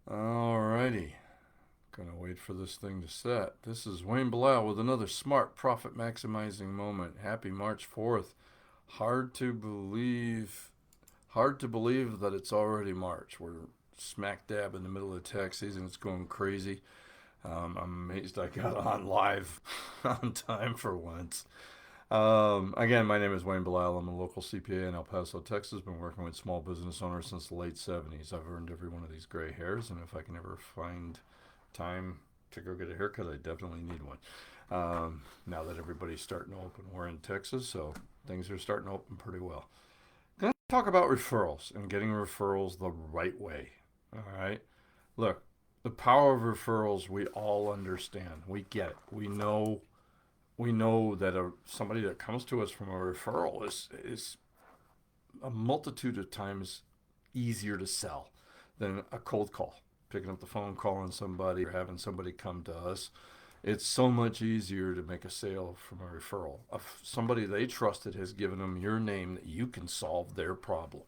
Alrighty, gonna wait for this thing to set. This is Wayne Bilal with another smart profit maximizing moment. Happy March 4th. Hard to believe, hard to believe that it's already March. We're smack dab in the middle of the tax season. It's going crazy. I'm amazed I got on live on time for once. Again, my name is Wayne Bilal. I'm a local CPA in El Paso, Texas. Been working with small business owners since the late 70s. I've earned every one of these gray hairs, and if I can ever find time to go get a haircut, I definitely need one. Now that everybody's starting to open, we're in Texas, so things are starting to open pretty well. Going to talk about referrals and getting referrals the right way. All right. Look, the power of referrals, we all understand. We get it. We know that somebody that comes to us from a referral is a multitude of times easier to sell than a cold call. Picking up the phone, calling somebody, or having somebody come to us. It's so much easier to make a sale from a referral. If somebody they trusted has given them your name that you can solve their problem.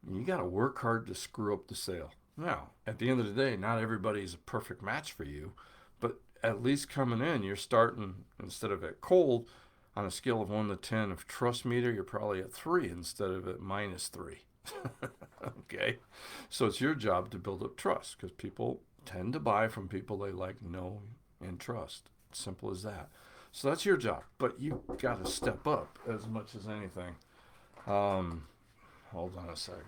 You got to work hard to screw up the sale. Now, at the end of the day, not everybody's a perfect match for you, but at least coming in, you're starting instead of at cold on a scale of 1 to 10 of trust meter, you're probably at 3 instead of at -3. Okay? So it's your job to build up trust because people tend to buy from people they like, know, and trust. Simple as that. So that's your job, but you got to step up as much as anything. Um, Hold on a second.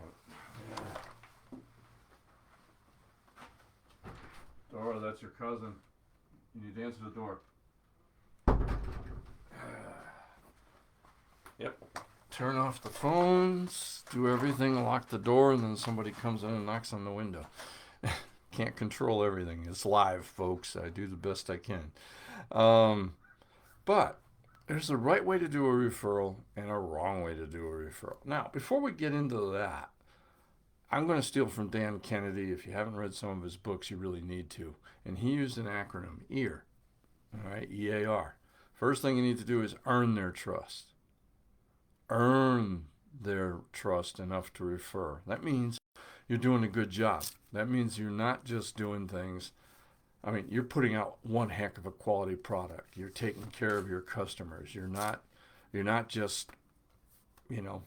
Dora, that's your cousin. You need to answer the door. Yep. Turn off the phones, do everything, lock the door, and then somebody comes in and knocks on the window. Can't control everything. It's live, folks. I do the best I can. Um, but there's a right way to do a referral and a wrong way to do a referral. Now, before we get into that, I'm going to steal from Dan Kennedy. If you haven't read some of his books, you really need to. And he used an acronym, EAR. All right, EAR. First thing you need to do is earn their trust. Earn their trust enough to refer. That means you're doing a good job. That means you're not just doing things. I mean, you're putting out one heck of a quality product. You're taking care of your customers. You're not just, you know,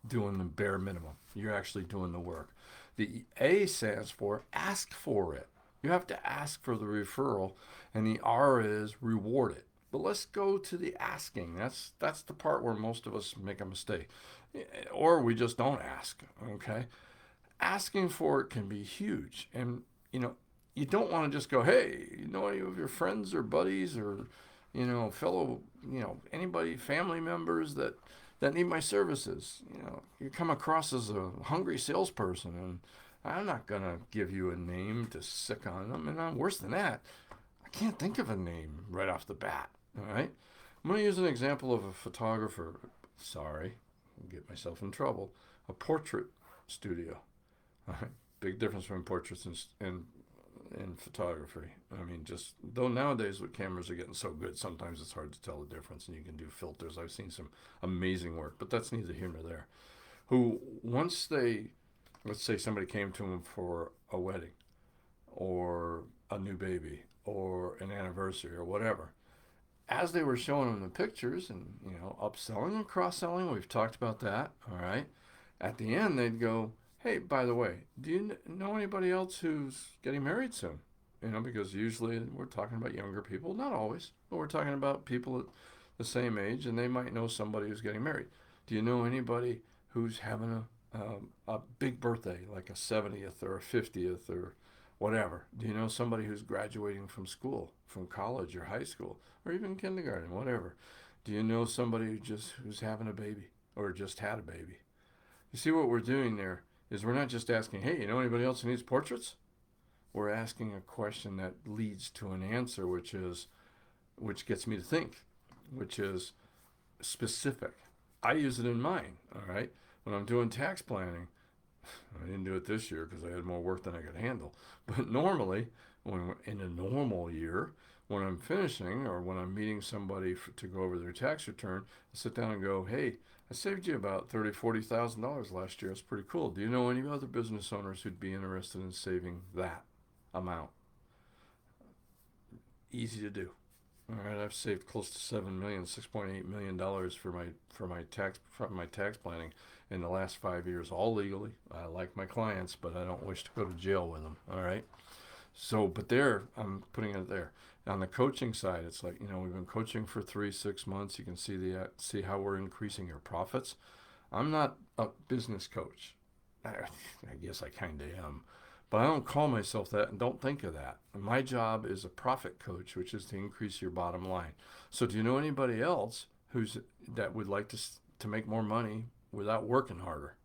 doing the bare minimum. You're actually doing the work. The A stands for ask for it. You have to ask for the referral, and the R is reward it. But let's go to the asking. That's the part where most of us make a mistake, or we just don't ask. Okay, asking for it can be huge, and you don't want to just go, hey, you know any of your friends or buddies or fellow anybody, family members that need my services. You come across as a hungry salesperson, and I'm not going to give you a name to sick on them. And worse than that, I can't think of a name right off the bat. All right? I'm going to use an example of a photographer. Sorry, I'll get myself in trouble. A portrait studio. All right? Big difference between portraits and photography. I mean, just though nowadays with cameras are getting so good, sometimes it's hard to tell the difference, and you can do filters. I've seen some amazing work, but that's neither here nor there. Who once let's say somebody came to them for a wedding, or a new baby, or an anniversary, or whatever. As they were showing them the pictures and upselling and cross-selling, we've talked about that. All right. At the end, they'd go, hey, by the way, do you know anybody else who's getting married soon? Because usually we're talking about younger people, not always, but we're talking about people at the same age, and they might know somebody who's getting married. Do you know anybody who's having a big birthday, like a 70th or a 50th or whatever? Do you know somebody who's graduating from school, from college or high school, or even kindergarten, whatever? Do you know somebody who's having a baby or just had a baby? You see what we're doing there is we're not just asking, hey, you know anybody else who needs portraits? We're asking a question that leads to an answer, which gets me to think, which is specific. I use it in mine, all right? When I'm doing tax planning, I didn't do it this year because I had more work than I could handle. But normally, in a normal year, when I'm finishing or when I'm meeting somebody to go over their tax return, I sit down and go, hey, I saved you about $30,000-$40,000 last year. That's pretty cool. Do you know any other business owners who'd be interested in saving that amount? Easy to do. All right, I've saved close to $6.8 million for my tax planning in the last 5 years, all legally. I like my clients, but I don't wish to go to jail with them. All right. So, but there, I'm putting it there. On the coaching side, it's like, we've been coaching for 3, 6 months. You can see how we're increasing your profits. I'm not a business coach. I guess I kind of am, but I don't call myself that and don't think of that. My job is a profit coach, which is to increase your bottom line. So, do you know anybody else that would like to make more money without working harder?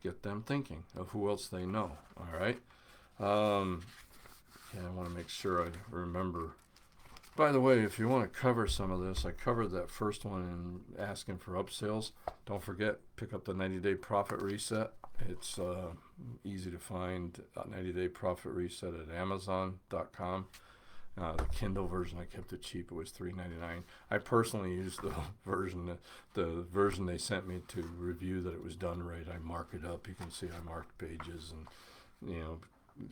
Get them thinking of who else they know. All right. Um, yeah, I want to make sure I remember. By the way, if you want to cover some of this, I covered that first one in asking for upsells. Don't forget, pick up the 90-day profit reset. It's easy to find. 90-day profit reset at Amazon.com. The Kindle version, I kept it cheap. It was $3.99. I personally used the version they sent me to review that it was done right. I mark it up. You can see I marked pages and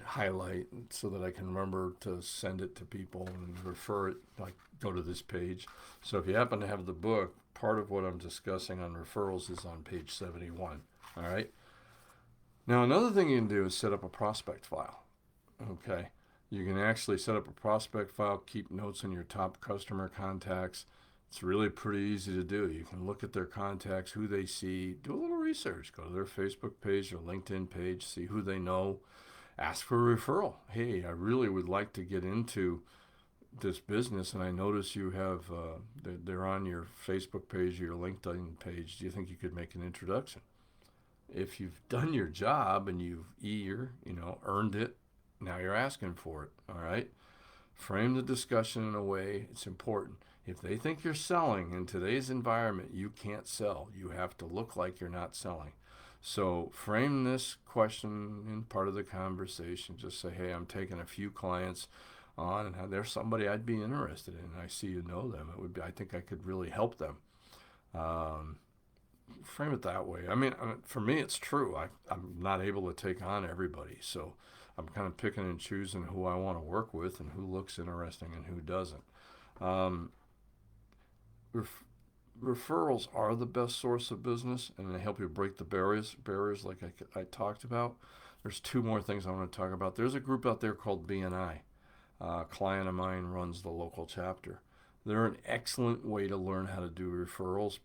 highlight so that I can remember to send it to people and refer it, like go to this page. So if you happen to have the book, part of what I'm discussing on referrals is on page 71. All right. Now, another thing you can do is set up a prospect file. Okay. You can actually set up a prospect file, keep notes on your top customer contacts. It's really pretty easy to do. You can look at their contacts, who they see, do a little research, go to their Facebook page or LinkedIn page, see who they know, ask for a referral. Hey, I really would like to get into this business, and I notice you have, they're on your Facebook page or your LinkedIn page. Do you think you could make an introduction? If you've done your job and you've earned it, now you're asking for it. All right. Frame the discussion in a way, it's important. If they think you're selling in today's environment, you can't sell. You have to look like you're not selling. So frame this question in part of the conversation. Just say, hey, I'm taking a few clients on, and there's somebody I'd be interested in. I see you know them. I think I could really help them. Frame it that way. For me, it's true. I'm not able to take on everybody. So I'm kind of picking and choosing who I want to work with and who looks interesting and who doesn't. Um, Referrals are the best source of business, and they help you break the barriers like I talked about. There's two more things I want to talk about. There's a group out there called BNI. A client of mine runs the local chapter. They're an excellent way to learn how to do referrals.